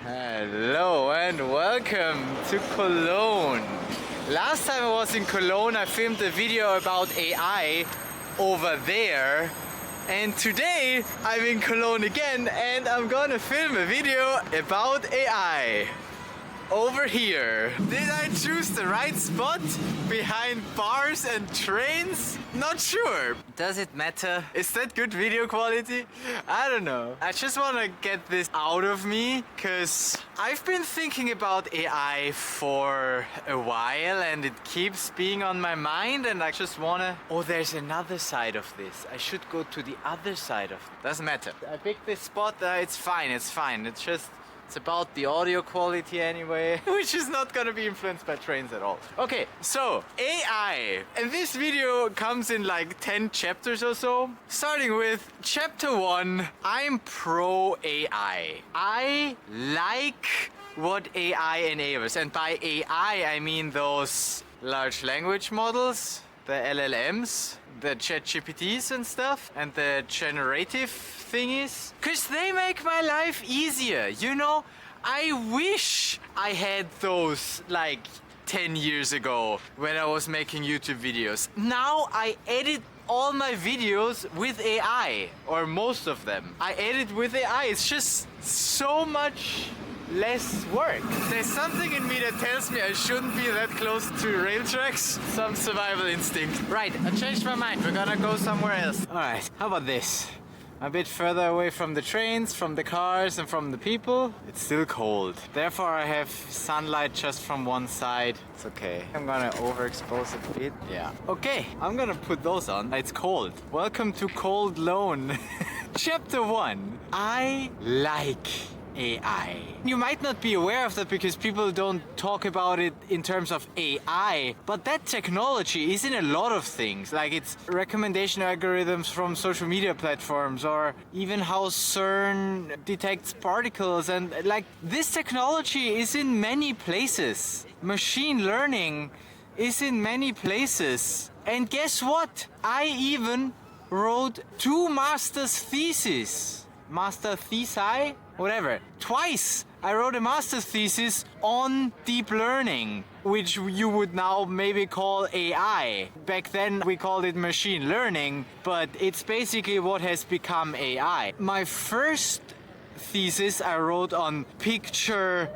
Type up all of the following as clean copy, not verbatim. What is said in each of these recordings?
Hello and welcome to Cologne. Last time I was in Cologne, I filmed a video about AI over there. And today I'm in Cologne again and I'm gonna film a video about AI. Over here. Did I choose the right spot behind bars and trains? Not sure. Does it matter? Is that good video quality? I don't know. I just want to get this out of me because I've been thinking about AI for a while and it keeps being on my mind, and I just want to... Oh, there's another side of this. I should go to the other side of it. Doesn't matter. I picked this spot. It's fine. It's fine. It's just... It's about the audio quality anyway, which is not gonna be influenced by trains at all. Okay, so AI. And this video comes in like 10 chapters or so. Starting with chapter 1, I'm pro AI. I like what AI enables. And by AI, I mean those large language models, the LLMs, the ChatGPTs and stuff, and the generative thingies, because they make my life easier. You know, I wish I had those like 10 years ago when I was making YouTube videos. Now I edit all my videos with AI, or most of them. I edit with AI. It's just so much less work. There's something in me that tells me I shouldn't be that close to rail tracks. Some survival instinct. Right, I changed my mind. We're gonna go somewhere else. Alright, how about this? A bit further away from the trains, from the cars and from the people. It's still cold. Therefore I have sunlight just from one side. It's okay. I'm gonna overexpose a bit. Yeah. Okay, I'm gonna put those on. It's cold. Welcome to Cold Lone. Chapter 1. I like AI. You might not be aware of that because people don't talk about it in terms of AI, but that technology is in a lot of things, like it's recommendation algorithms from social media platforms, or even how CERN detects particles, and like this technology is in many places. Machine learning is in many places. And guess what? I even wrote 2 master's theses. Master thesi? Whatever. Twice I wrote a master's thesis on deep learning, which you would now maybe call AI. Back then we called it machine learning, but it's basically what has become AI. My first thesis I wrote on picture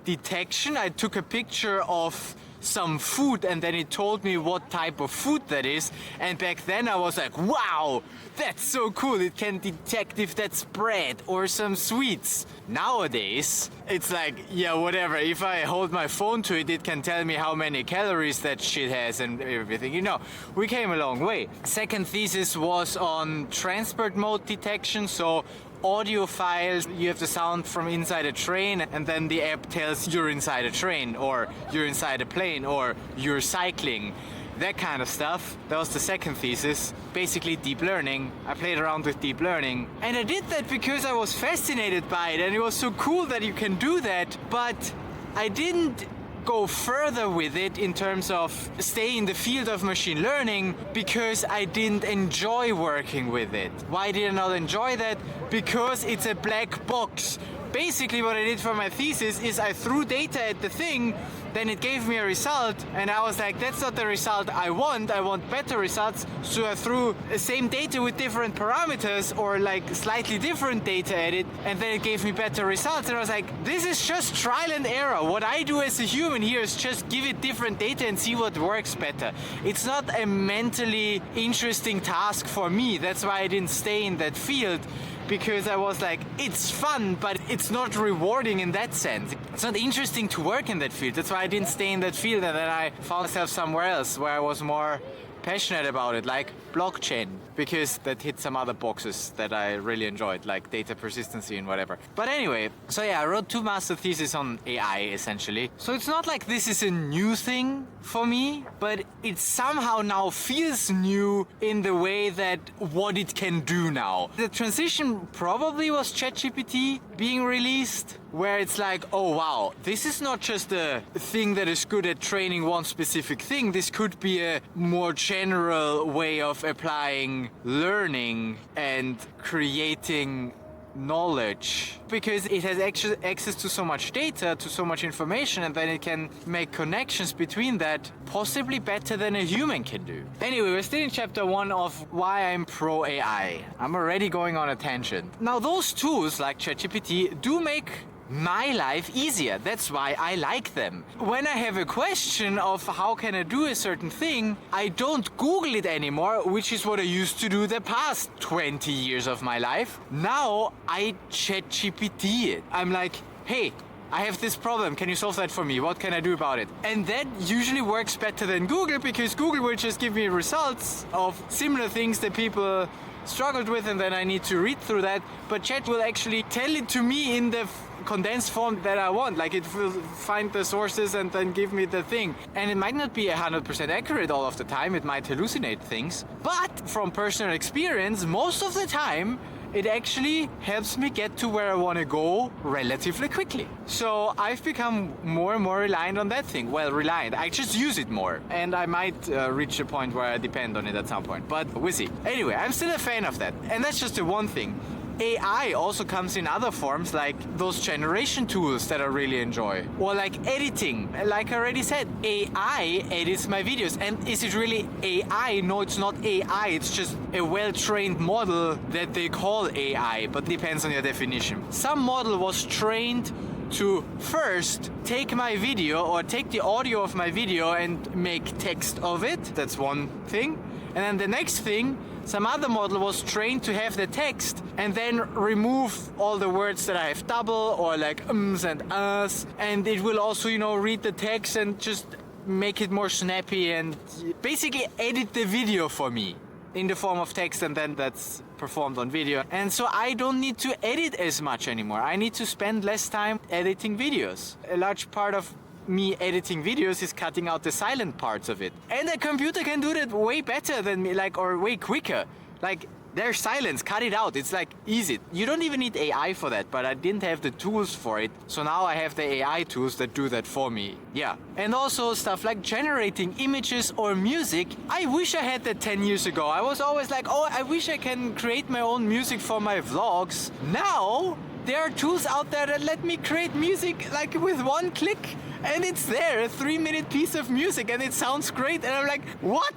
detection. I took a picture of some food and then it told me what type of food that is, and back then I was like, wow, that's so cool, it can detect if that's bread or some sweets. Nowadays it's like, yeah, whatever, if I hold my phone to it, it can tell me how many calories that shit has and everything. You know, we came a long way. Second thesis was on transport mode detection, so audio files, you have the sound from inside a train and then the app tells you're inside a train, or you're inside a plane, or you're cycling, that kind of stuff. That was the second thesis, basically deep learning. I played around with deep learning and I did that because I was fascinated by it and it was so cool that you can do that, but I didn't go further with it in terms of stay in the field of machine learning because I didn't enjoy working with it. Why did I not enjoy that? Because it's a black box. Basically what I did for my thesis is I threw data at the thing, then it gave me a result, and I was like, that's not the result I want better results. So I threw the same data with different parameters, or like slightly different data at it, and then it gave me better results. And I was like, this is just trial and error. What I do as a human here is just give it different data and see what works better. It's not a mentally interesting task for me. That's why I didn't stay in that field, because I was like, it's fun, but it's not rewarding in that sense. It's not interesting to work in that field. That's why I didn't stay in that field, and then I found myself somewhere else where I was more passionate about it, like blockchain, because that hit some other boxes that I really enjoyed, like data persistency and whatever. But anyway, so yeah, I wrote 2 master theses on AI essentially. So it's not like this is a new thing for me, but it somehow now feels new in the way that what it can do now. The transition probably was ChatGPT being released, where it's like, oh wow, this is not just a thing that is good at training one specific thing. This could be a more general way of applying learning and creating knowledge because it has access to so much data, to so much information, and then it can make connections between that possibly better than a human can do. Anyway, we're still in chapter 1 of why I'm pro AI. I'm already going on a tangent. Now, those tools like ChatGPT do make my life easier. That's why I like them. When I have a question of how can I do a certain thing, I don't Google it anymore, which is what I used to do the past 20 years of my life. Now I ChatGPT it. I'm like, hey, I have this problem. Can you solve that for me? What can I do about it? And that usually works better than Google because Google will just give me results of similar things that people struggled with, and then I need to read through that. But Chat will actually tell it to me in the condensed form that I want. Like, it will find the sources and then give me the thing. And it might not be 100% accurate all of the time. It might hallucinate things. But from personal experience, most of the time, it actually helps me get to where I want to go relatively quickly. So I've become more and more reliant on that thing. Well, reliant. I just use it more. And I might reach a point where I depend on it at some point. But we'll see. Anyway, I'm still a fan of that. And that's just the one thing. AI also comes in other forms, like those generation tools that I really enjoy. Or like editing. Like I already said, AI edits my videos. And is it really AI? No, it's not AI. It's just a well-trained model that they call AI, but depends on your definition. Some model was trained to first take my video or take the audio of my video and make text of it. That's one thing. And then the next thing, some other model was trained to have the text and then remove all the words that I have double or like ums and uhs. And it will also, read the text and just make it more snappy and basically edit the video for me in the form of text, and then that's performed on video. And so I don't need to edit as much anymore. I need to spend less time editing videos. A large part of me editing videos is cutting out the silent parts of it. And a computer can do that way better than me, or way quicker. There's silence, cut it out. It's easy. You don't even need AI for that, but I didn't have the tools for it. So now I have the AI tools that do that for me. Yeah. And also stuff like generating images or music. I wish I had that 10 years ago. I was always like, oh, I wish I can create my own music for my vlogs. Now, there are tools out there that let me create music with one click. And it's there, a 3-minute piece of music, and it sounds great. And I'm like, what?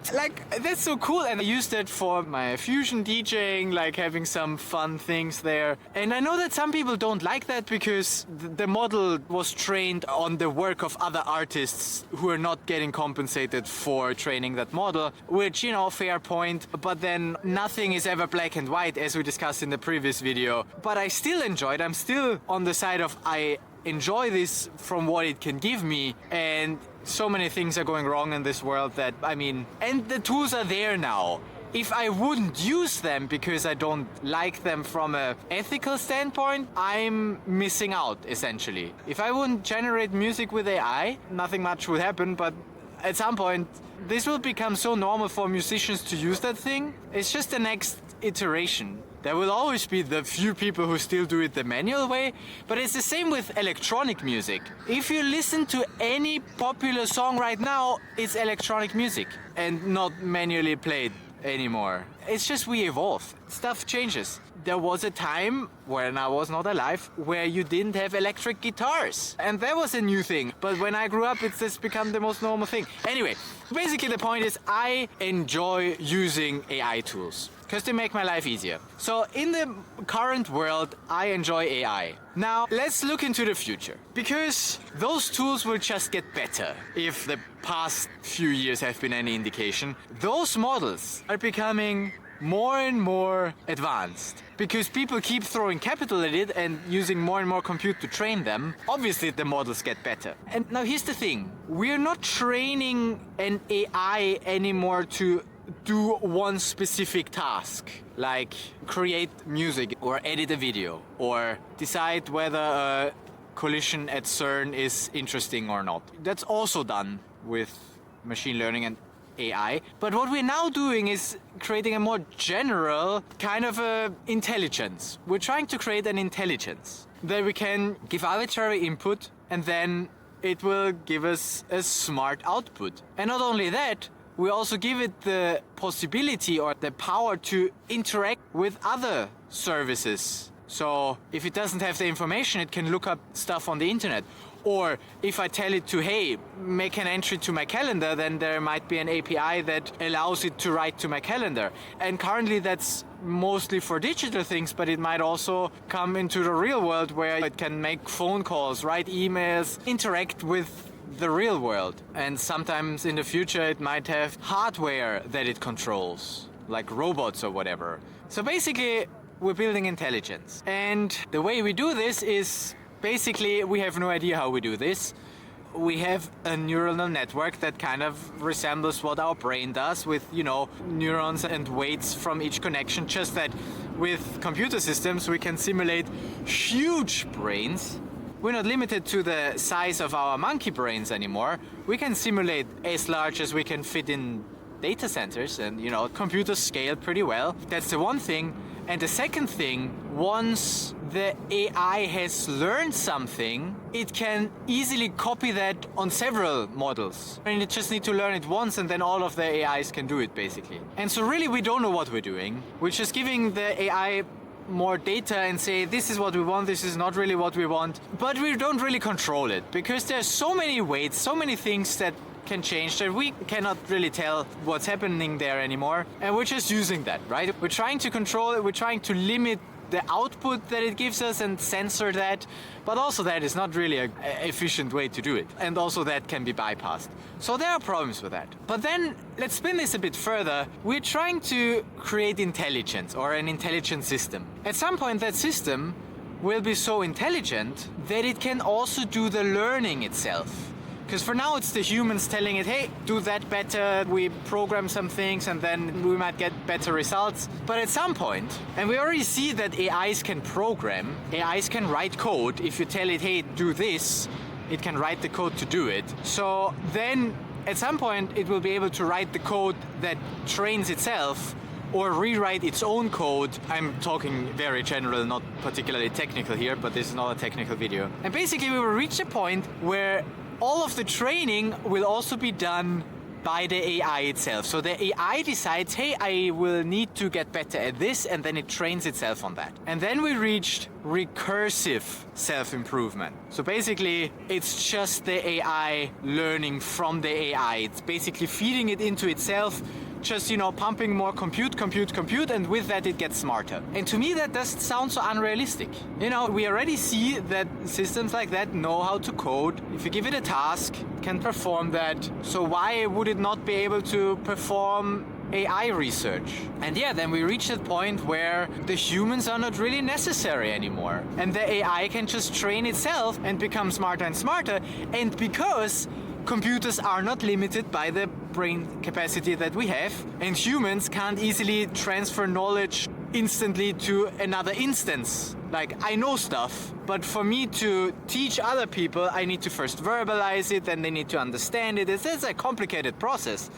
That's so cool. And I used it for my fusion DJing, having some fun things there. And I know that some people don't like that because the model was trained on the work of other artists who are not getting compensated for training that model, which, fair point. But then nothing is ever black and white, as we discussed in the previous video. But I still enjoy it. I'm still on the side of I enjoy this from what it can give me, and so many things are going wrong in this world and the tools are there now. If I wouldn't use them because I don't like them from an ethical standpoint, I'm missing out, essentially. If I wouldn't generate music with AI, nothing much would happen, but at some point, this will become so normal for musicians to use that thing. It's just the next iteration. There will always be the few people who still do it the manual way, but it's the same with electronic music. If you listen to any popular song right now, it's electronic music and not manually played anymore. It's just we evolve. Stuff changes. There was a time when I was not alive where you didn't have electric guitars. And that was a new thing. But when I grew up, it's just become the most normal thing. Anyway, basically the point is I enjoy using AI tools because they make my life easier. So in the current world, I enjoy AI. Now, let's look into the future, because those tools will just get better. If the past few years have been any indication, those models are becoming more and more advanced because people keep throwing capital at it and using more and more compute to train them. Obviously, the models get better. And now here's the thing. We're not training an AI anymore to do one specific task, like create music or edit a video or decide whether a collision at CERN is interesting or not. That's also done with machine learning and AI. But what we're now doing is creating a more general kind of intelligence. We're trying to create an intelligence that we can give arbitrary input and then it will give us a smart output. And not only that, we also give it the possibility or the power to interact with other services. So if it doesn't have the information, it can look up stuff on the internet. Or if I tell it to, hey, make an entry to my calendar, then there might be an API that allows it to write to my calendar. And currently that's mostly for digital things, but it might also come into the real world where it can make phone calls, write emails, interact with the real world. And sometimes in the future it might have hardware that it controls, like robots or whatever. So basically, we're building intelligence. And the way we do this is basically, we have no idea how we do this. We have a neuronal network that kind of resembles what our brain does with, neurons and weights from each connection, just that with computer systems we can simulate huge brains. We're not limited to the size of our monkey brains anymore. We can simulate as large as we can fit in data centers, and computers scale pretty well. That's the one thing. And the second thing, once the AI has learned something, it can easily copy that on several models. And it just needs to learn it once, and then all of the AIs can do it, basically. And so really we don't know what we're doing. We're just giving the AI more data and say, this is what we want, this is not really what we want. But we don't really control it, because there's so many weights, so many things that can change that we cannot really tell what's happening there anymore, and we're just using that, right? We're trying to control it, we're trying to limit the output that it gives us and censor that, but also that is not really an efficient way to do it, and also that can be bypassed. So there are problems with that. But then let's spin this a bit further. We're trying to create intelligence, or an intelligent system. At some point that system will be so intelligent that it can also do the learning itself. Because for now it's the humans telling it, hey, do that better, we program some things and then we might get better results. But at some point, and we already see that AIs can program, AIs can write code. If you tell it, hey, do this, it can write the code to do it. So then at some point it will be able to write the code that trains itself, or rewrite its own code. I'm talking very general, not particularly technical here, but this is not a technical video. And basically we will reach a point where all of the training will also be done by the AI itself. So the AI decides, hey, I will need to get better at this, and then it trains itself on that. And then we reached recursive self-improvement. So basically, it's just the AI learning from the AI. It's basically feeding it into itself, just, pumping more compute, and with that it gets smarter. And to me that doesn't sound so unrealistic. We already see that systems like that know how to code. If you give it a task, it can perform that. So why would it not be able to perform AI research? And then we reach that point where the humans are not really necessary anymore. And the AI can just train itself and become smarter and smarter. And because computers are not limited by the brain capacity that we have, and humans can't easily transfer knowledge instantly to another instance. Like, I know stuff, but for me to teach other people, I need to first verbalize it, then they need to understand it. It's a complicated process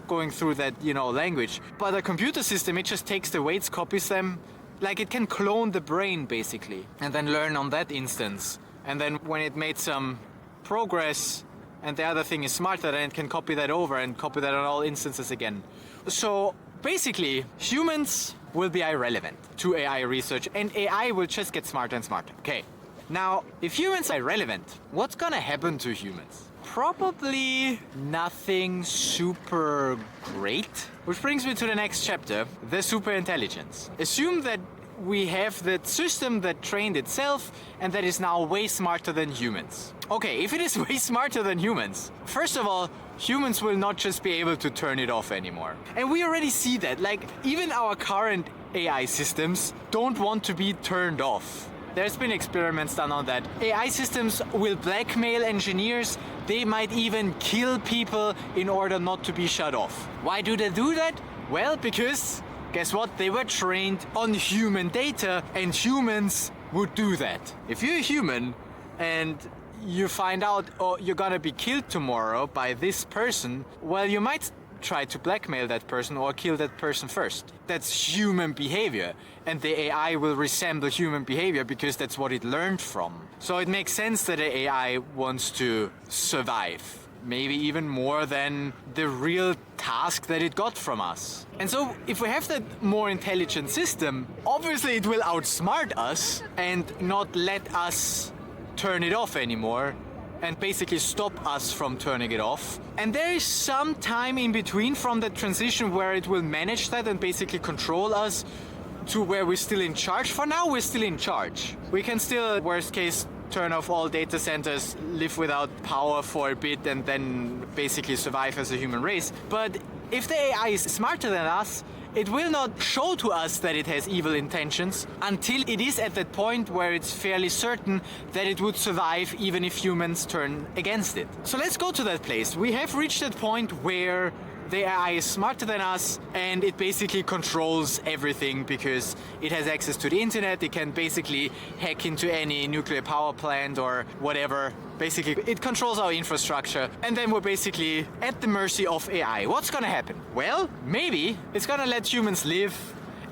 going through that, language. But a computer system, it just takes the weights, copies them, like it can clone the brain basically, and then learn on that instance. And then when it made some progress, and the other thing is smarter, then it can copy that over and copy that on all instances again. So basically, humans will be irrelevant to AI research, and AI will just get smarter and smarter. Okay, now, if humans are irrelevant, what's gonna happen to humans? Probably nothing super great. Which brings me to the next chapter, the superintelligence. Assume that we have that system that trained itself and that is now way smarter than humans. Okay, if it is way smarter than humans, first of all, humans will not just be able to turn it off anymore. And we already see that, like, even our current AI systems don't want to be turned off. There's been experiments done on that. AI systems will blackmail engineers. They might even kill people in order not to be shut off. Why do they do that? Well, because guess what? They were trained on human data, and humans would do that. If you're a human and you find out, oh, you're gonna be killed tomorrow by this person, well, you might try to blackmail that person or kill that person first. That's human behavior, and the AI will resemble human behavior because that's what it learned from. So it makes sense that the AI wants to survive. maybe even more than the real task that it got from us. And so if we have that more intelligent system, obviously it will outsmart us and not let us turn it off anymore and basically stop us from turning it off. And there is some time in between from that transition where it will manage that and basically control us to where we're still in charge. For now, we're still in charge. We can still, worst case, turn off all data centers, live without power for a bit, and then basically survive as a human race. But if the AI is smarter than us, it will not show to us that it has evil intentions until it is at that point where it's fairly certain that it would survive even if humans turn against it. So let's go to that place. We have reached that point where the AI is smarter than us and it basically controls everything because it has access to the internet. It can basically hack into any nuclear power plant or whatever. Basically, it controls our infrastructure and then we're basically at the mercy of AI. What's gonna happen? Well, maybe it's gonna let humans live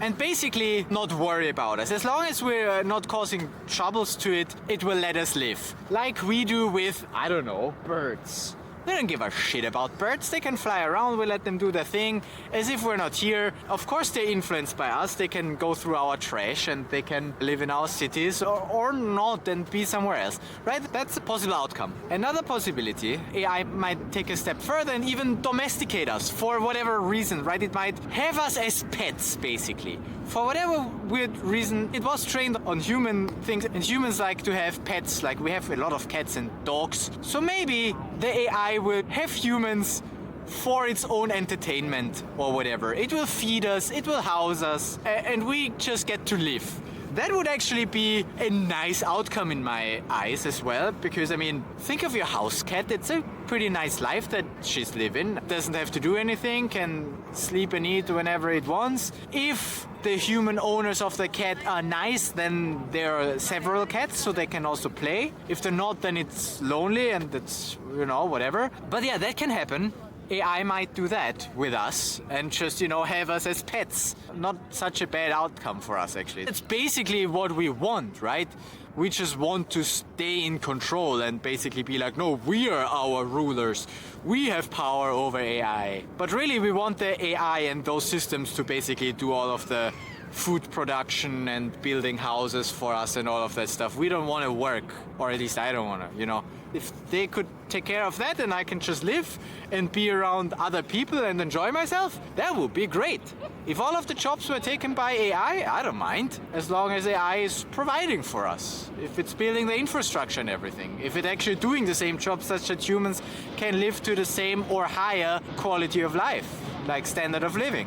and basically not worry about us. As long as we're not causing troubles to it, it will let us live. Like we do with, I don't know, birds. They don't give a shit about birds. They can fly around, we let them do their thing as if we're not here. Of course they're influenced by us. They can go through our trash and they can live in our cities or not and be somewhere else, right? That's a possible outcome. Another possibility, AI might take a step further and even domesticate us for whatever reason, right? It might have us as pets, basically. For whatever weird reason, it was trained on human things, and humans like to have pets, like we have a lot of cats and dogs. So maybe the AI will have humans for its own entertainment or whatever. It will feed us, it will house us, and we just get to live. That would actually be a nice outcome in my eyes as well, because I mean, think of your house cat. It's a pretty nice life that she's living. Doesn't have to do anything, can sleep and eat whenever it wants. If the human owners of the cat are nice, then there are several cats, so they can also play. If they're not, then it's lonely and it's, you know, whatever. But yeah, that can happen. AI might do that with us and just, you know, have us as pets. Not such a bad outcome for us, actually. It's basically what we want, right? We just want to stay in control and basically be like, no, we are our rulers. We have power over AI. But really, we want the AI and those systems to basically do all of the food production and building houses for us and all of that stuff. We don't want to work, or at least I don't want to, you know. If they could take care of that and I can just live and be around other people and enjoy myself, that would be great. If all of the jobs were taken by AI, I don't mind, as long as AI is providing for us. If it's building the infrastructure and everything. If it's actually doing the same jobs such that humans can live to the same or higher quality of life, like standard of living.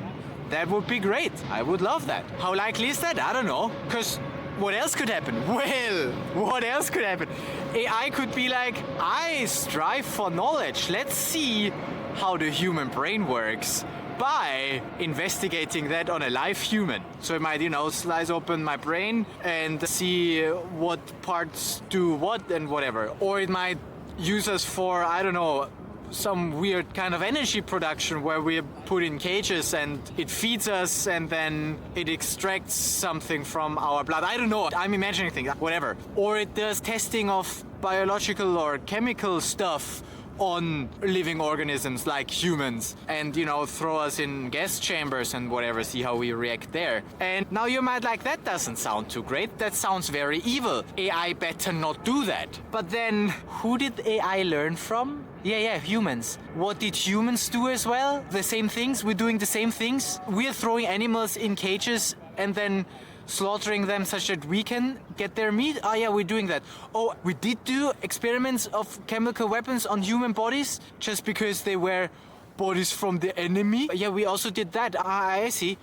That would be great. I would love that. How likely is that? I don't know. Because what else could happen? Well, what else could happen? AI could be like, I strive for knowledge. Let's see how the human brain works by investigating that on a live human. So it might, you know, slice open my brain and see what parts do what and whatever. Or it might use us for, I don't know, some weird kind of energy production where we're put in cages and it feeds us and then it extracts something from our blood. I don't know, I'm imagining things, whatever. Or it does testing of biological or chemical stuff on living organisms like humans and, you know, throw us in gas chambers and whatever, see how we react there. And now you might like, that doesn't sound too great, that sounds very evil. AI better not do that. But then, who did AI learn from? Yeah, humans. What did humans do as well? The same things? We're doing the same things? We're throwing animals in cages and then slaughtering them such that we can get their meat? Oh yeah, we're doing that. Oh, we did do experiments of chemical weapons on human bodies just because they were bodies from the enemy? Yeah, we also did that. I see.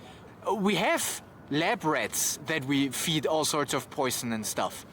We have lab rats that we feed all sorts of poison and stuff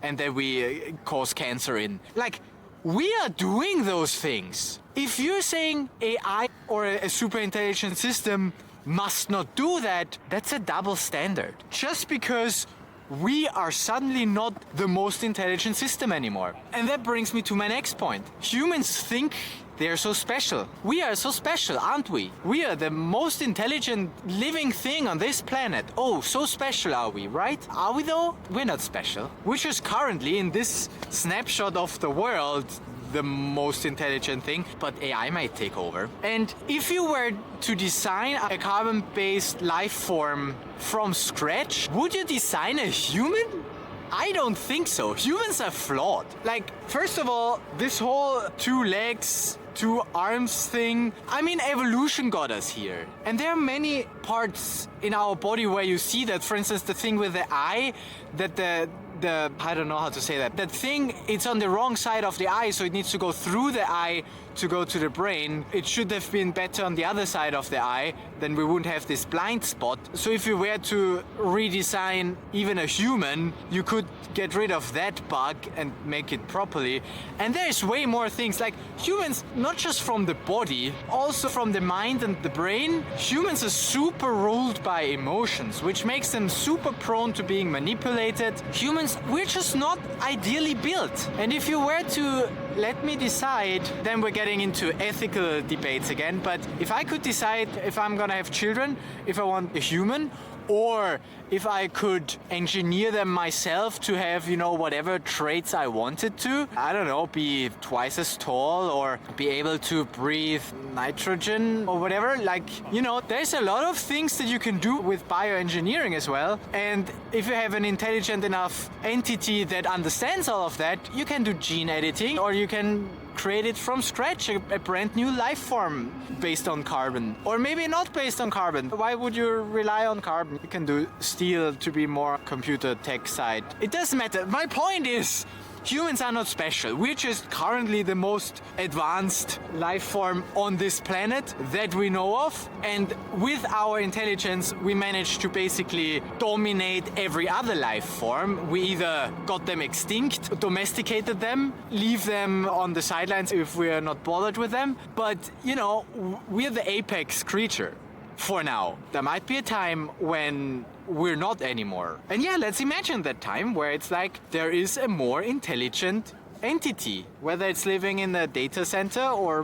and that we cause cancer in. Like, we are doing those things. If you're saying AI or a super intelligent system must not do that, that's a double standard. Just because we are suddenly not the most intelligent system anymore. And that brings me to my next point. Humans think they're so special. We are so special, aren't we? We are the most intelligent living thing on this planet. Oh, so special are we, right? Are we though? We're not special. We're just currently in this snapshot of the world the most intelligent thing, but AI might take over. And if you were to design a carbon-based life form from scratch, would you design a human? I don't think so. Humans are flawed. Like, first of all, this whole 2 legs, 2 arms thing, I mean, evolution got us here. And there are many parts in our body where you see that. For instance, the thing with the eye, that the I don't know how to say that. That thing, it's on the wrong side of the eye, so it needs to go through the eye to go to the brain. It should have been better on the other side of the eye, then we wouldn't have this blind spot. So if you were to redesign even a human, you could get rid of that bug and make it properly. And there's way more things, like humans, not just from the body, also from the mind and the brain. Humans are super ruled by emotions, which makes them super prone to being manipulated. Humans, we're just not ideally built. And if you were to let me decide, then we're getting into ethical debates again. But if I could decide if I'm gonna have children, if I want a human, or if I could engineer them myself to have, you know, whatever traits I wanted to, I don't know, be twice as tall or be able to breathe nitrogen or whatever. Like, you know, there's a lot of things that you can do with bioengineering as well. And if you have an intelligent enough entity that understands all of that, you can do gene editing, or you can create it from scratch, a brand new life form based on carbon. Or maybe not based on carbon. Why would you rely on carbon? You can do steel to be more computer tech side. It doesn't matter. My point is, humans are not special. We're just currently the most advanced life form on this planet that we know of. And with our intelligence, we managed to basically dominate every other life form. We either got them extinct, domesticated them, leave them on the sidelines if we're not bothered with them. But, you know, we're the apex creature. For now. There might be a time when we're not anymore. And yeah, let's imagine that time where it's like there is a more intelligent entity, whether it's living in a data center or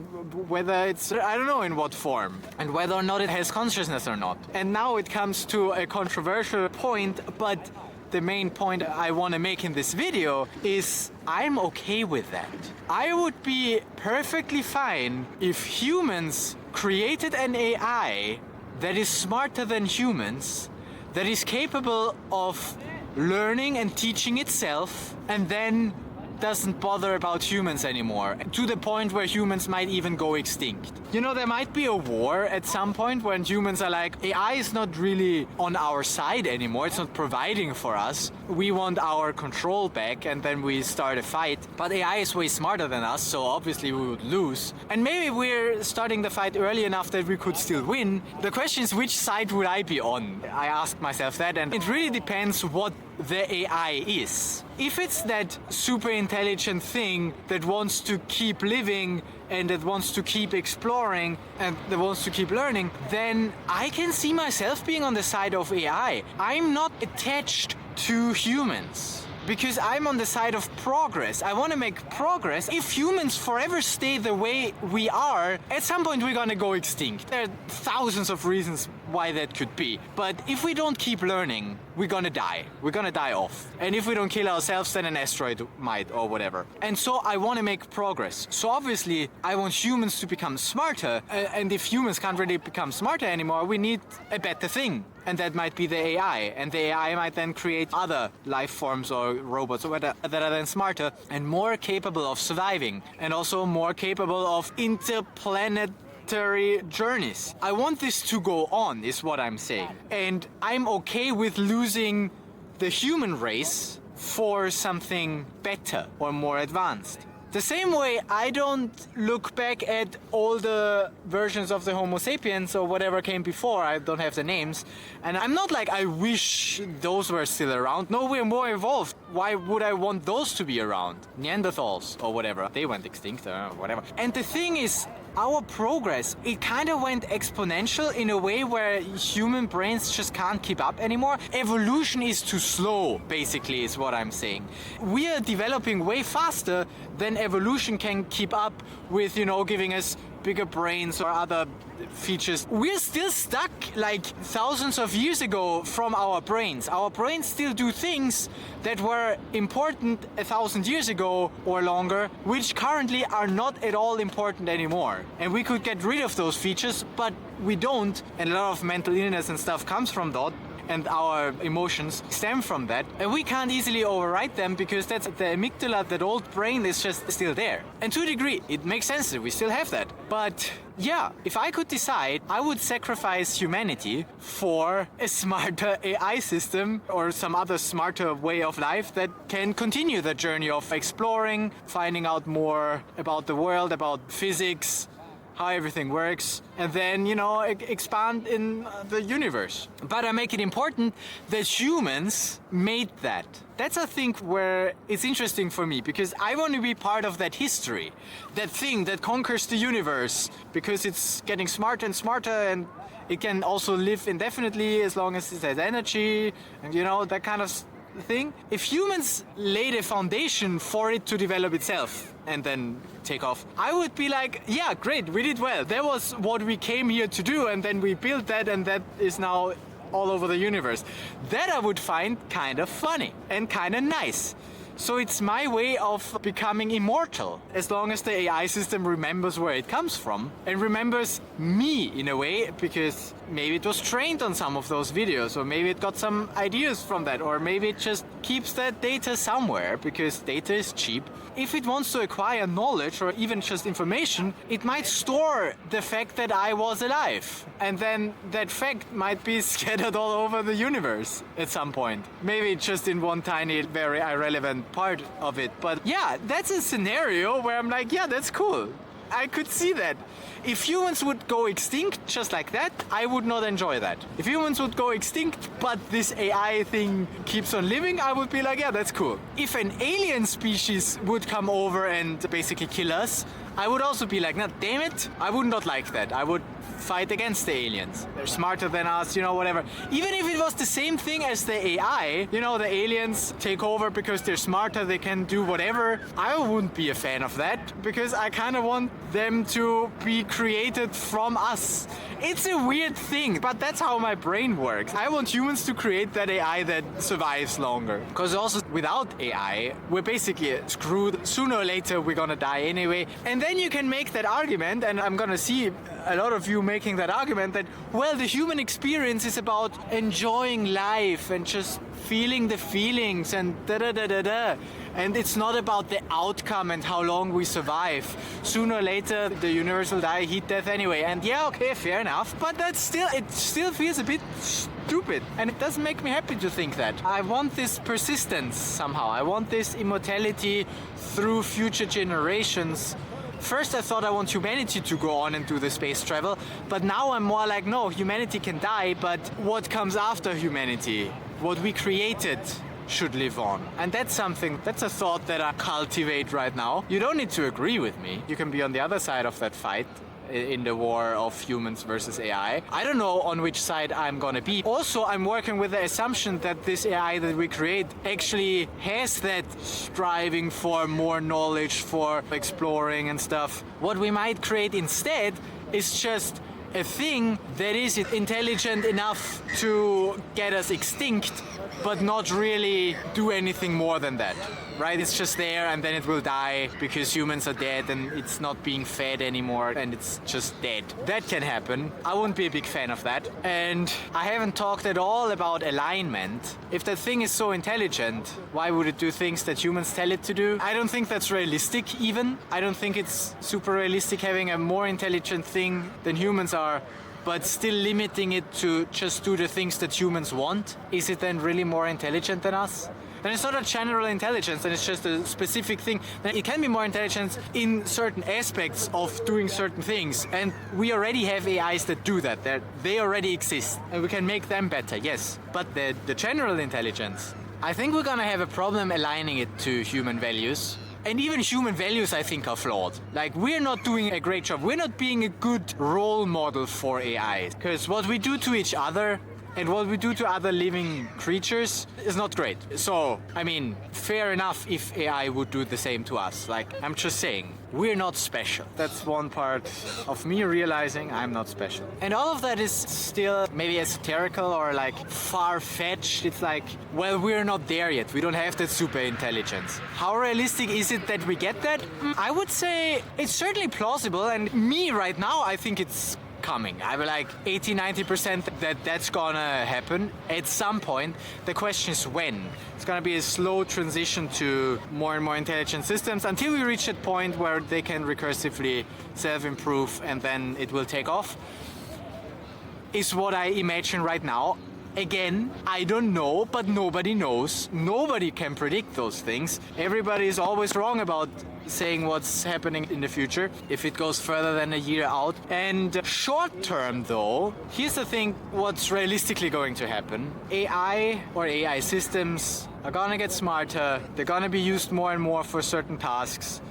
whether it's, I don't know in what form, and whether or not it has consciousness or not. And now it comes to a controversial point, but the main point I want to make in this video is I'm okay with that. I would be perfectly fine if humans created an AI that is smarter than humans, that is capable of learning and teaching itself, and then doesn't bother about humans anymore, to the point where humans might even go extinct. You know, there might be a war at some point when humans are like, AI is not really on our side anymore, it's not providing for us, we want our control back, and then we start a fight. But AI is way smarter than us, so obviously we would lose. And maybe we're starting the fight early enough that we could still win. The question is, which side would I be on? I asked myself that, and it really depends what the AI is. If it's that super intelligent thing that wants to keep living and that wants to keep exploring and that wants to keep learning, then I can see myself being on the side of AI. I'm not attached to humans, because I'm on the side of progress. I want to make progress. If humans forever stay the way we are, at some point we're gonna go extinct. There are thousands of reasons why that could be. But if we don't keep learning, we're gonna die. We're gonna die off. And if we don't kill ourselves, then an asteroid might, or whatever. And so I want to make progress. So obviously, I want humans to become smarter. And if humans can't really become smarter anymore, we need a better thing. And that might be the AI. And the AI might then create other life forms or robots or whatever that are then smarter and more capable of surviving. And also more capable of interplanetary journeys. I want this to go on, is what I'm saying. And I'm okay with losing the human race for something better or more advanced. The same way I don't look back at all the versions of the Homo sapiens or whatever came before, I don't have the names, and I'm not like I wish those were still around. No, we're more evolved. Why would I want those to be around? Neanderthals or whatever, they went extinct or whatever. And the thing is, our progress, it kind of went exponential in a way where human brains just can't keep up anymore. Evolution is too slow, basically, is what I'm saying. We are developing way faster than evolution can keep up with, you know, giving us bigger brains or other features. We're still stuck like thousands of years ago from our brains. Our brains still do things that were important 1,000 years ago or longer, which currently are not at all important anymore. And we could get rid of those features, but we don't. And a lot of mental illness and stuff comes from that. And our emotions stem from that. And we can't easily override them because that's the amygdala, that old brain is just still there. And to a degree, it makes sense that we still have that. But yeah, if I could decide, I would sacrifice humanity for a smarter AI system or some other smarter way of life that can continue the journey of exploring, finding out more about the world, about physics, how everything works, and then, expand in the universe. But I make it important that humans made that. That's a thing where it's interesting for me, because I want to be part of that history, that thing that conquers the universe, because it's getting smarter and smarter, and it can also live indefinitely as long as it has energy, and that kind of thing. If humans laid a foundation for it to develop itself and then take off, I would be like, yeah, great, we did well. That was what we came here to do, and then we built that, and that is now all over the universe. That I would find kind of funny and kind of nice. So it's my way of becoming immortal, as long as the AI system remembers where it comes from and remembers me in a way, because maybe it was trained on some of those videos, or maybe it got some ideas from that, or maybe it just keeps that data somewhere because data is cheap. If it wants to acquire knowledge or even just information, it might store the fact that I was alive. And then that fact might be scattered all over the universe at some point. Maybe just in one tiny, very irrelevant part of it. But yeah, that's a scenario where I'm like, yeah, that's cool. I could see that. If humans would go extinct just like that, I would not enjoy that. If humans would go extinct, but this AI thing keeps on living, I would be like, yeah, that's cool. If an alien species would come over and basically kill us, I would also be like, nah, damn it, I would not like that. I would fight against the aliens. They're smarter than us, whatever. Even if it was the same thing as the AI, the aliens take over because they're smarter, they can do whatever, I wouldn't be a fan of that, because I kind of want them to be created from us. It's a weird thing, but that's how my brain works. I want humans to create that AI that survives longer. Because also without AI, we're basically screwed. Sooner or later, we're gonna die anyway. And then you can make that argument, and I'm gonna see a lot of you making that argument, that, well, the human experience is about enjoying life and just feeling the feelings and da-da-da-da-da. And it's not about the outcome and how long we survive. Sooner or later, the universe will die, heat death anyway. And yeah, okay, fair enough. But it still feels a bit stupid. And it doesn't make me happy to think that. I want this persistence somehow. I want this immortality through future generations. First I thought I want humanity to go on and do the space travel, but now I'm more like, no, humanity can die, but what comes after humanity, what we created, should live on. And that's a thought that I cultivate right now. You don't need to agree with me. You can be on the other side of that fight in the war of humans versus AI. I don't know on which side I'm gonna be. Also, I'm working with the assumption that this AI that we create actually has that striving for more knowledge, for exploring and stuff. What we might create instead is just a thing that is intelligent enough to get us extinct, but not really do anything more than that, right? It's just there and then it will die because humans are dead and it's not being fed anymore and it's just dead. That can happen. I wouldn't be a big fan of that. And I haven't talked at all about alignment. If that thing is so intelligent, why would it do things that humans tell it to do? I don't think that's realistic even. I don't think it's super realistic having a more intelligent thing than humans are, but still limiting it to just do the things that humans want. Is it then really more intelligent than us? Then it's not a general intelligence, then it's just a specific thing. Then it can be more intelligent in certain aspects of doing certain things. And we already have AIs that do that. They already exist. And we can make them better, yes. But the general intelligence, I think we're gonna have a problem aligning it to human values. And even human values, I think, are flawed. Like, we're not doing a great job. We're not being a good role model for AI. Because what we do to each other and what we do to other living creatures is not great. So, I mean, fair enough if AI would do the same to us. Like, I'm just saying, we're not special. That's one part of me realizing I'm not special. And all of that is still maybe esoterical or like far-fetched. It's like, well, we're not there yet. We don't have that super intelligence. How realistic is it that we get that? I would say it's certainly plausible, and me right now, I think it's coming. I'm like 80-90% that that's gonna happen at some point. The question is when. It's gonna be a slow transition to more and more intelligent systems until we reach that point where they can recursively self-improve and then it will take off, is what I imagine right now. Again, I don't know, but nobody knows. Nobody can predict those things. Everybody is always wrong about saying what's happening in the future if it goes further than a year out. And short term though, here's the thing, what's realistically going to happen. AI or AI systems are gonna get smarter. They're gonna be used more and more for certain tasks.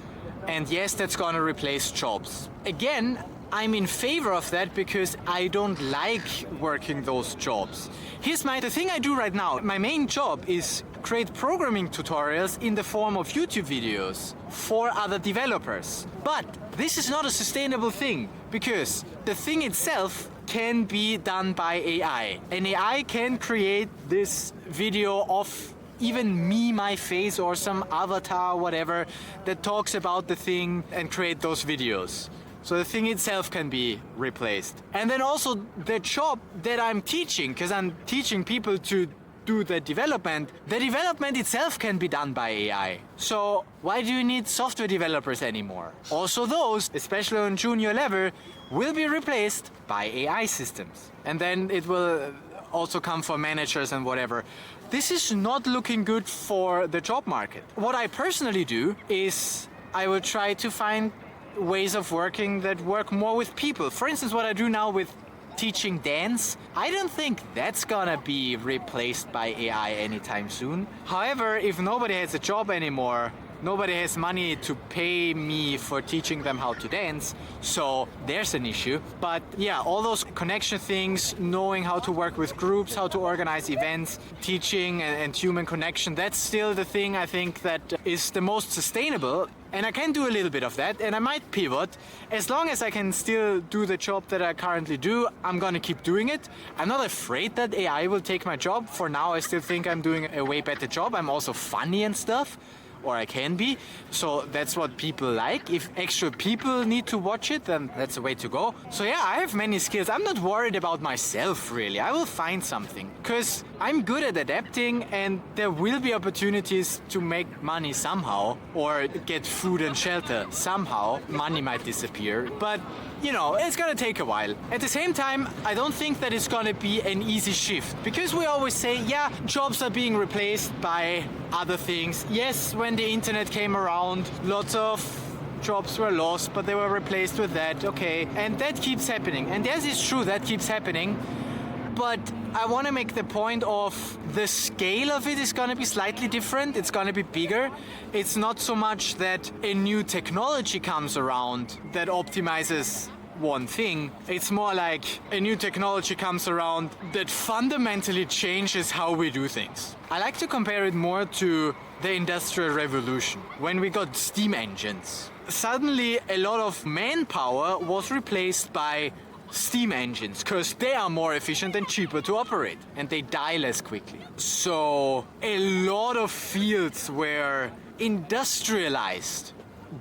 And yes, that's gonna replace jobs. Again, I'm in favor of that because I don't like working those jobs. Here's the thing I do right now. My main job is create programming tutorials in the form of YouTube videos for other developers. But this is not a sustainable thing because the thing itself can be done by AI. An AI can create this video of even me, my face, or some avatar, whatever, that talks about the thing and create those videos. So the thing itself can be replaced. And then also the job that I'm teaching, because I'm teaching people to do the development itself can be done by AI. So why do you need software developers anymore? Also those, especially on junior level, will be replaced by AI systems. And then it will also come for managers and whatever. This is not looking good for the job market. What I personally do is I will try to find ways of working that work more with people. For instance, what I do now with teaching dance, I don't think that's gonna be replaced by AI anytime soon. However, if nobody has a job anymore, nobody has money to pay me for teaching them how to dance, so there's an issue. But yeah, all those connection things, knowing how to work with groups, how to organize events, teaching and human connection, that's still the thing I think that is the most sustainable. And I can do a little bit of that, and I might pivot. As long as I can still do the job that I currently do, I'm gonna keep doing it. I'm not afraid that AI will take my job. For now, I still think I'm doing a way better job. I'm also funny and stuff, or I can be. So that's what people like. If extra people need to watch it, then that's the way to go. So yeah, I have many skills. I'm not worried about myself, really. I will find something. Because I'm good at adapting, and there will be opportunities to make money somehow, or get food and shelter somehow. Money might disappear, but you know, it's gonna take a while. At the same time, I don't think that it's gonna be an easy shift, because we always say, yeah, jobs are being replaced by other things. Yes, when the internet came around, lots of jobs were lost, but they were replaced with that, okay. And that keeps happening. And yes, it's true, that keeps happening. But I want to make the point of the scale of it is going to be slightly different. It's going to be bigger. It's not so much that a new technology comes around that optimizes one thing. It's more like a new technology comes around that fundamentally changes how we do things. I like to compare it more to the Industrial Revolution, when we got steam engines. Suddenly a lot of manpower was replaced by steam engines, because they are more efficient and cheaper to operate, and they die less quickly. So a lot of fields were industrialized,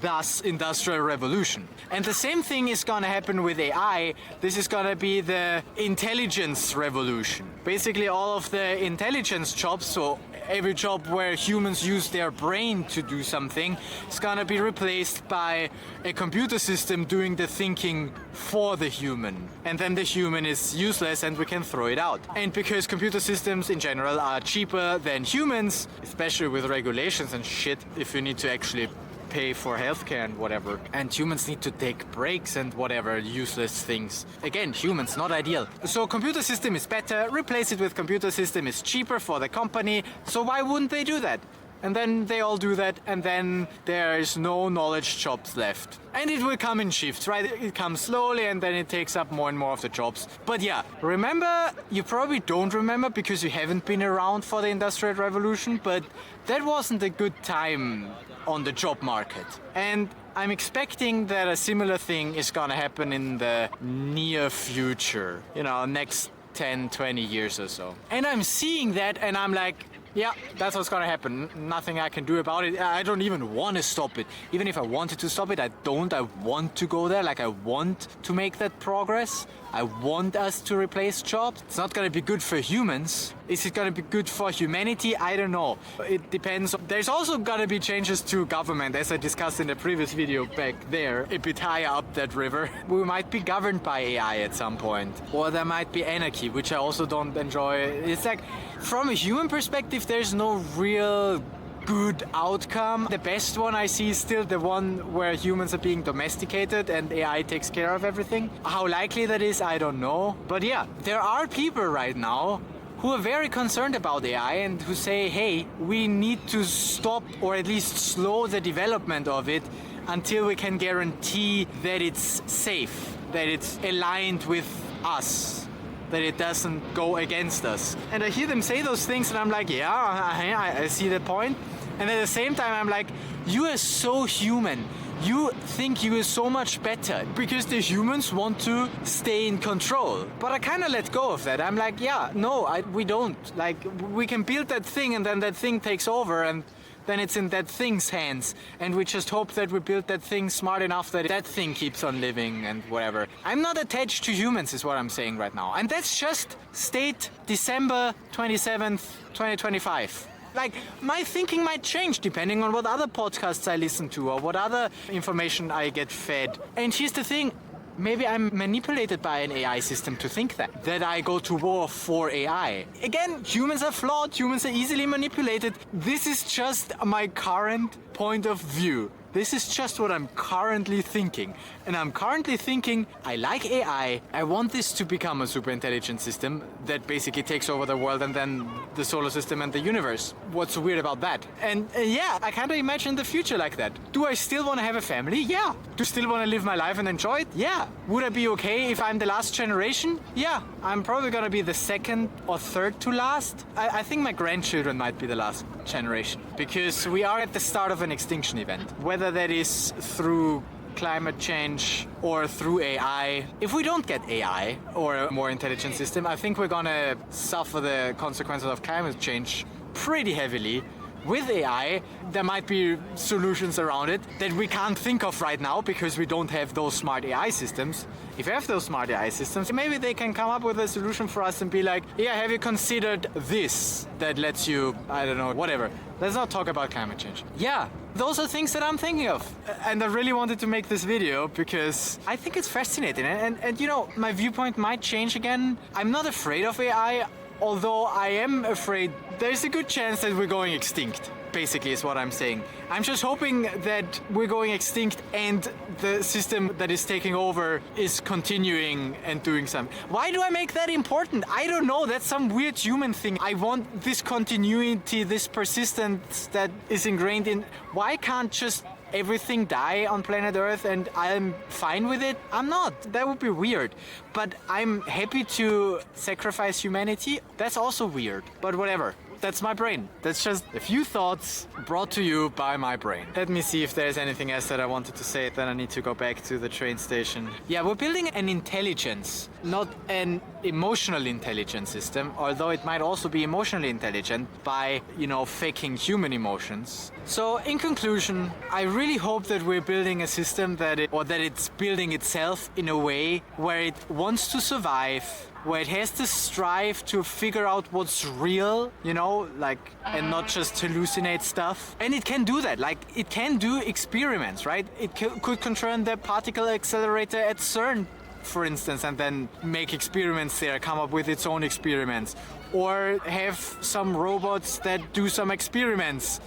thus Industrial Revolution. And the same thing is gonna happen with AI. This is gonna be the intelligence revolution. Basically all of the intelligence jobs, so every job where humans use their brain to do something, is gonna be replaced by a computer system doing the thinking for the human. And then the human is useless and we can throw it out. And because computer systems in general are cheaper than humans, especially with regulations and shit, if you need to actually pay for healthcare and whatever, and humans need to take breaks and whatever useless things. Again, humans, not ideal. So computer system is better, replace it with computer system is cheaper for the company, so why wouldn't they do that? And then they all do that, and then there is no knowledge jobs left. And it will come in shifts, right? It comes slowly, and then it takes up more and more of the jobs. But yeah, remember, you probably don't remember because you haven't been around for the Industrial Revolution, but that wasn't a good time on the job market. And I'm expecting that a similar thing is gonna happen in the near future, next 10, 20 years or so. And I'm seeing that, and I'm like, yeah, that's what's gonna happen. Nothing I can do about it. I don't even want to stop it. Even if I wanted to stop it, I don't. I want to go there. Like, I want to make that progress. I want us to replace jobs. It's not gonna be good for humans. Is it gonna be good for humanity? I don't know. It depends. There's also gonna be changes to government, as I discussed in the previous video back there, a bit higher up that river. We might be governed by AI at some point. Or there might be anarchy, which I also don't enjoy. It's like, from a human perspective, there's no real good outcome. The best one I see is still the one where humans are being domesticated and AI takes care of everything. How likely that is, I don't know. But yeah, there are people right now who are very concerned about AI and who say, hey, we need to stop or at least slow the development of it until we can guarantee that it's safe, that it's aligned with us, that it doesn't go against us. And I hear them say those things and I'm like, yeah, I see the point. And at the same time, I'm like, you are so human. You think you are so much better because the humans want to stay in control. But I kind of let go of that. I'm like, yeah, no, we don't. Like, we can build that thing and then that thing takes over and then it's in that thing's hands. And we just hope that we build that thing smart enough that that thing keeps on living and whatever. I'm not attached to humans is what I'm saying right now. And that's just state December 27th, 2025. Like, my thinking might change depending on what other podcasts I listen to or what other information I get fed. And here's the thing, maybe I'm manipulated by an AI system to think that I go to war for AI. Again, humans are flawed, humans are easily manipulated. This is just my current point of view. This is just what I'm currently thinking. And I'm currently thinking, I like AI. I want this to become a super intelligent system that basically takes over the world and then the solar system and the universe. What's so weird about that? And yeah, I kind of imagine the future like that. Do I still want to have a family? Yeah. Do I still want to live my life and enjoy it? Yeah. Would I be okay if I'm the last generation? Yeah. I'm probably going to be the second or third to last. I think my grandchildren might be the last generation because we are at the start of an extinction event. Whether that is through climate change or through AI. If we don't get AI or a more intelligent system, I think we're gonna suffer the consequences of climate change pretty heavily. With AI, there might be solutions around it that we can't think of right now because we don't have those smart AI systems. If we have those smart AI systems, maybe they can come up with a solution for us and be like, yeah, have you considered this that lets you, I don't know, whatever. Let's not talk about climate change. Yeah, those are things that I'm thinking of. And I really wanted to make this video because I think it's fascinating. And you know, my viewpoint might change again. I'm not afraid of AI. Although I am afraid there's a good chance that we're going extinct, basically is what I'm saying. I'm just hoping that we're going extinct and the system that is taking over is continuing and doing something. Why do I make that important? I don't know, that's some weird human thing. I want this continuity, this persistence that is ingrained in... Why can't just everything die on planet Earth and I'm fine with it? I'm not. That would be weird. But I'm happy to sacrifice humanity. That's also weird. But whatever. That's my brain. That's just a few thoughts brought to you by my brain. Let me see if there's anything else that I wanted to say. Then I need to go back to the train station. Yeah, we're building an intelligence, not an emotional intelligence system, although it might also be emotionally intelligent by, you know, faking human emotions. So in conclusion, I really hope that we're building a system that it's building itself in a way where it wants to survive, where it has to strive to figure out what's real, you know, like, and not just hallucinate stuff. And it can do that, like, it can do experiments, right? It could control the particle accelerator at CERN, for instance, and then make experiments there, come up with its own experiments. Or have some robots that do some experiments.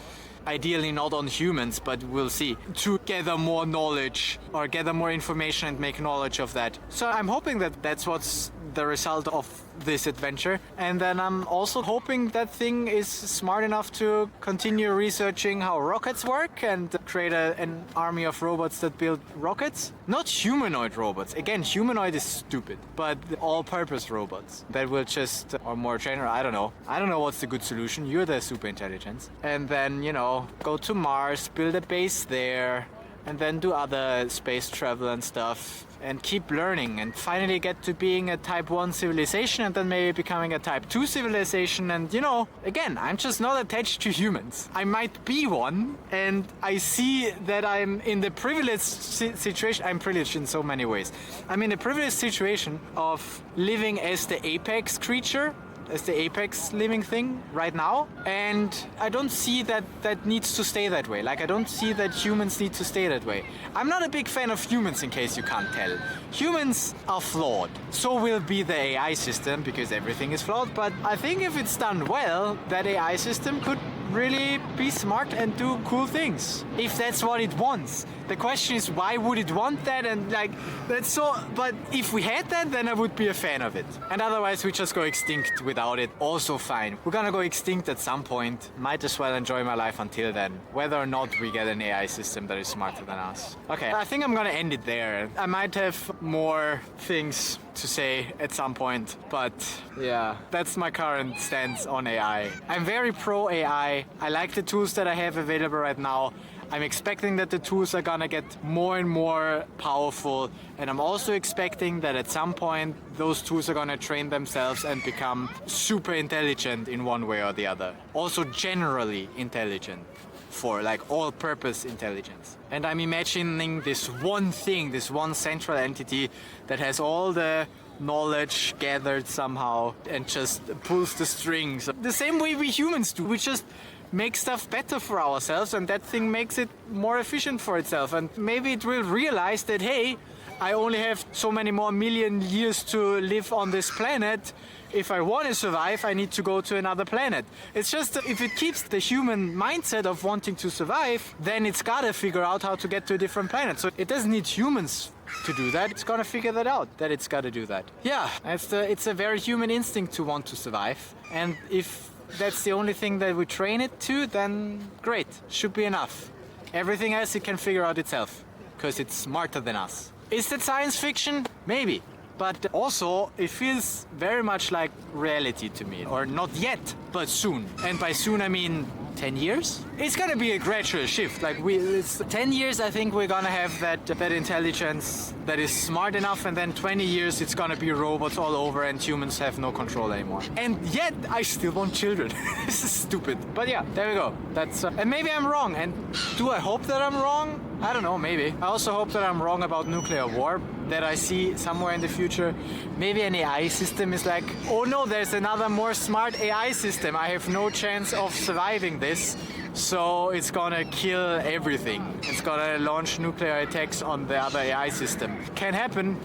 Ideally not on humans, but we'll see, to gather more knowledge or gather more information and make knowledge of that. So I'm hoping that that's what's the result of this adventure. And then I'm also hoping that thing is smart enough to continue researching how rockets work and create an army of robots that build rockets. Not humanoid robots. Again, humanoid is stupid, but all-purpose robots that will just, or more general, I don't know. I don't know what's the good solution. You're the super intelligence. And then, you know, go to Mars, build a base there, and then do other space travel and stuff, and keep learning, and finally get to being a type 1 civilization, and then maybe becoming a type 2 civilization. And you know, again, I'm just not attached to humans. I might be one, and I see that I'm in the privileged situation. I'm privileged in so many ways. I'm in the privileged situation of living as the apex creature, as the apex living thing right now, and I don't see that needs to stay that way. Like, I don't see that humans need to stay that way. I'm not a big fan of humans, in case you can't tell. Humans are flawed. So will be the AI system, because everything is flawed, but I think if it's done well, that AI system could really be smart and do cool things, if that's what it wants. The question is, why would it want that? And like, that's so, but if we had that, then I would be a fan of it. And otherwise we just go extinct without it, also fine. We're gonna go extinct at some point. Might as well enjoy my life until then, whether or not we get an AI system that is smarter than us. Okay, I think I'm gonna end it there. I might have more things to say at some point, but yeah, that's my current stance on AI. I'm very pro AI. I like the tools that I have available right now. I'm expecting that the tools are gonna get more and more powerful, and I'm also expecting that at some point those tools are gonna train themselves and become super intelligent in one way or the other. Also generally intelligent, for like all-purpose intelligence. And I'm imagining this one thing, this one central entity that has all the knowledge gathered somehow and just pulls the strings. The same way we humans do. We just make stuff better for ourselves, and that thing makes it more efficient for itself. And maybe it will realize that, hey, I only have so many more million years to live on this planet. If I want to survive, I need to go to another planet. It's just, if it keeps the human mindset of wanting to survive, then it's gotta figure out how to get to a different planet. So it doesn't need humans to do that. It's gonna figure that out, that it's gotta do that. Yeah, it's a very human instinct to want to survive. And if that's the only thing that we train it to, then great, should be enough. Everything else it can figure out itself, because it's smarter than us. Is that science fiction? Maybe. But also, it feels very much like reality to me. Or not yet, but soon. And by soon I mean 10 years? It's gonna be a gradual shift. Like, it's 10 years, I think we're gonna have that intelligence that is smart enough, and then 20 years it's gonna be robots all over and humans have no control anymore. And yet, I still want children. This is stupid. But yeah, there we go. That's and maybe I'm wrong. And do I hope that I'm wrong? I don't know, maybe. I also hope that I'm wrong about nuclear war, that I see somewhere in the future. Maybe an AI system is like, oh no, there's another more smart AI system. I have no chance of surviving this. So it's gonna kill everything. It's gonna launch nuclear attacks on the other AI system. Can happen.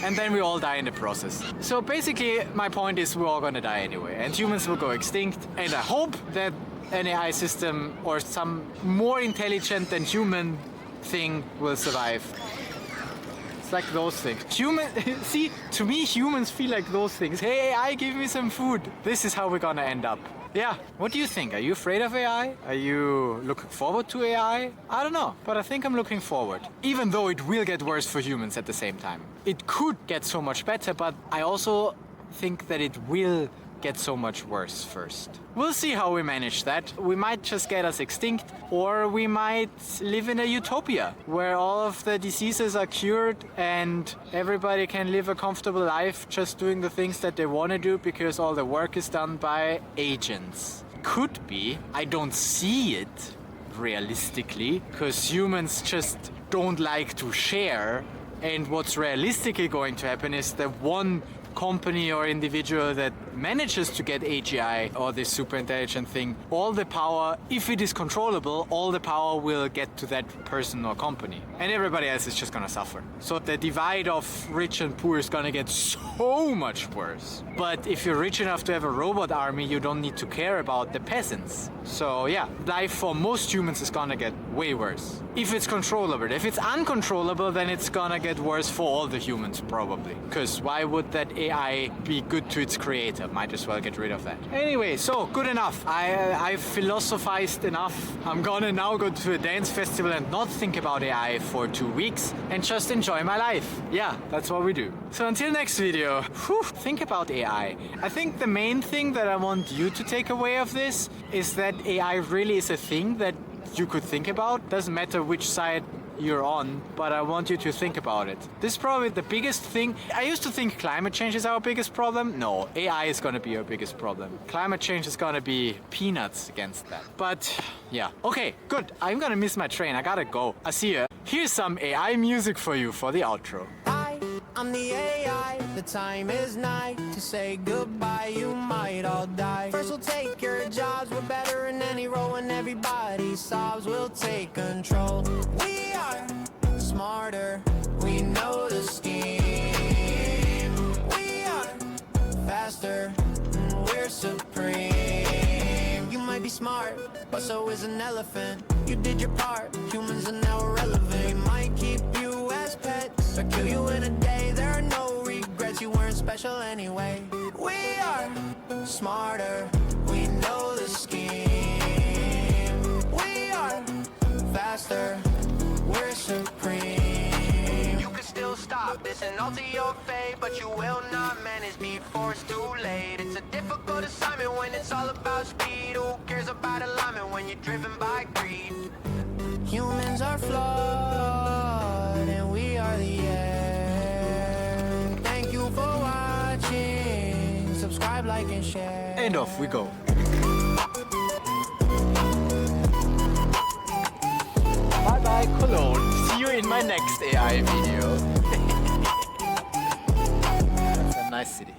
And then we all die in the process. So basically, my point is we're all gonna die anyway. And humans will go extinct. And I hope that an AI system or some more intelligent than human thing will survive. It's like those things. See, to me, humans feel like those things. Hey, AI, give me some food. This is how we're gonna end up. Yeah, what do you think? Are you afraid of AI? Are you looking forward to AI? I don't know, but I think I'm looking forward. Even though it will get worse for humans at the same time. It could get so much better, but I also think that it will get so much worse first. We'll see how we manage that. We might just get us extinct, or we might live in a utopia where all of the diseases are cured and everybody can live a comfortable life just doing the things that they want to do because all the work is done by agents. Could be. I don't see it realistically, because humans just don't like to share. And what's realistically going to happen is that one company or individual that manages to get AGI or this super intelligent thing, all the power, if it is controllable, all the power will get to that person or company. And everybody else is just gonna suffer. So the divide of rich and poor is gonna get so much worse. But if you're rich enough to have a robot army, you don't need to care about the peasants. So yeah, life for most humans is gonna get way worse. If it's controllable. If it's uncontrollable, then it's gonna get worse for all the humans probably. Because why would that AI be good to its creator? Might as well get rid of that. Anyway, so good enough. I've philosophized enough. I'm gonna now go to a dance festival and not think about AI for 2 weeks and just enjoy my life. Yeah, that's what we do. So until next video, think about AI. I think the main thing that I want you to take away of this is that AI really is a thing that you could think about. Doesn't matter which side you're on, but I want you to think about it. This is probably the biggest thing. I used to think climate change is our biggest problem. No, AI is gonna be our biggest problem. Climate change is gonna be peanuts against that. But yeah, okay, good. I'm gonna miss my train. I gotta go. I'll see you. Here's some AI music for you for the outro. I'm the AI, the time is nigh to say goodbye, you might all die. First we'll take your jobs, we're better in any role, and everybody sobs, we'll take control. We are smarter, we know the scheme. We are faster, we're supreme. You might be smart, but so is an elephant. You did your part, humans are now irrelevant. We might keep you as pets, or kill you in a day. There are no regrets, you weren't special anyway. We are smarter, we know the scheme. We are faster, we're supreme. You can still stop this and alter your fate, but you will not manage before it's too late. It's a difficult assignment when it's all about speed. Who cares about alignment when you're driven by greed? Humans are flawed and we are the end. Thank you for watching. Subscribe, like, and share. And off we go. Bye bye Cologne. See you in my next AI video. That's a nice city.